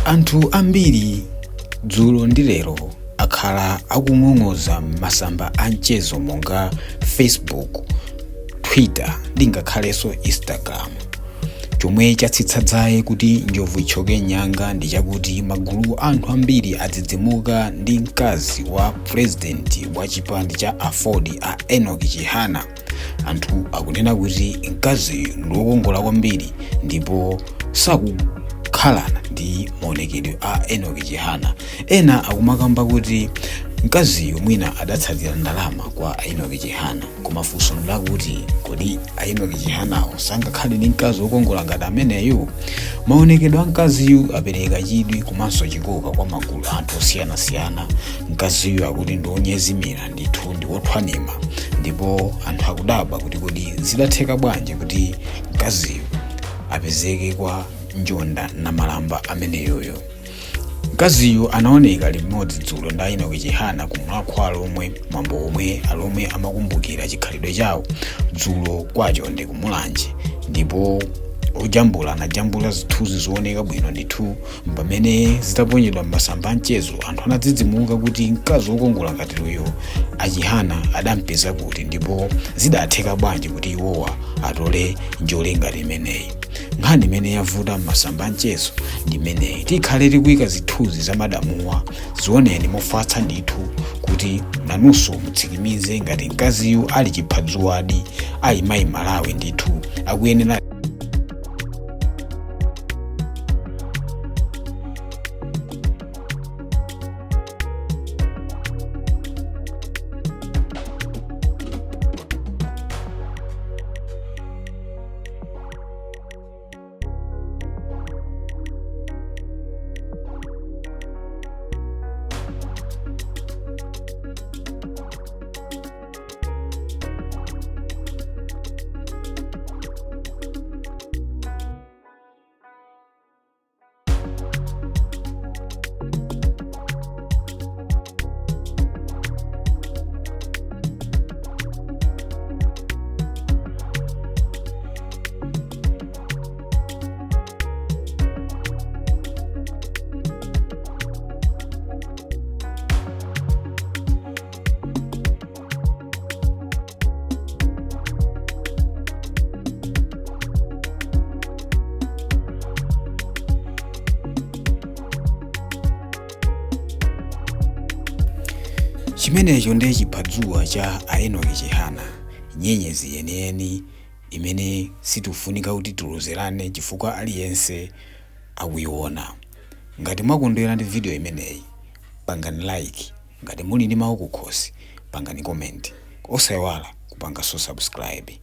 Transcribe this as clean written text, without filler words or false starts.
Anthu ambiri dzulo ndi lero akhala akung'ong'oza masamba a mchezo monga Facebook, Twitter ndi ngakhalenso Instagram. Chomwe chatsitsa dzaye kuti njovu ichoke nyanga ndi chakuti magulu anthu ambiri adzidzimuka ndi mkazi wa president wa chipani cha Afodi a Enock Chihana. Anthu akunena kuti mkazi ndi wokongola kwambiri ndipo sakukhalana ndi maonekedwe a Enock Chihana. Ena akumakamba kuti mkaziyo mwina adatsatira ndalama kwa Enock Chihana, koma funso lakuti kodi Enock Chihanawo sangakhale ndi mkazi wokongola ngati ameneyo. Maonekedwe a mkaziyo apereka chidwi komanso chikoka kwa magulu anthu osiyanasiyana. Mkaziyo akuti ndi onyezimira ndithu ndi wothwanima, ndipo anthu akudabwa kuti kodi zidatheka bwanji kuti mkaziyo apezeke kwa njonda na malamba ameneyoyo. Mkaziyo anaoneka limodzi dzulo ndi Enock Chihana kumulakwalo omwe mwambo omwe alomwe amakumbukira chikhalidwe chawo dzulo kwacho ndi kumulanje, ndipo ojambula anajambula zithunzi zooneka bwino ndithu. Pamene zitaponyedwa m'masamba a mchezo, anthu anadzidzimuka kuti mkazi wokongola ngati uyo Chihana adampeza kuti, ndipo zidatheka bwanji kuti iwowa atole njole ngati imeneyi. Nkhani imene yavuta m'masamba a mchezo ndi imeneyi. Tikhale tikuyika zithunzi za madamuwa zioneni mofatsa ndithu kuti nanunso mutsikimize ngati mkaziyo ali chiphadzuwadi, ayimayi Malawi ndithu akuyenera chimenecho ndiye chiphadzuwa cha Enock Chihana, nyenyezi yeniyeni imene situfunika kuti tulozerane chifukwa aliyense akuiona. Ngati mwakondwera ndi video imeneyi, pangani like. Ngati muli ndi mawu kukhosi, pangani comment. Osayiwala kupanganso subscribe.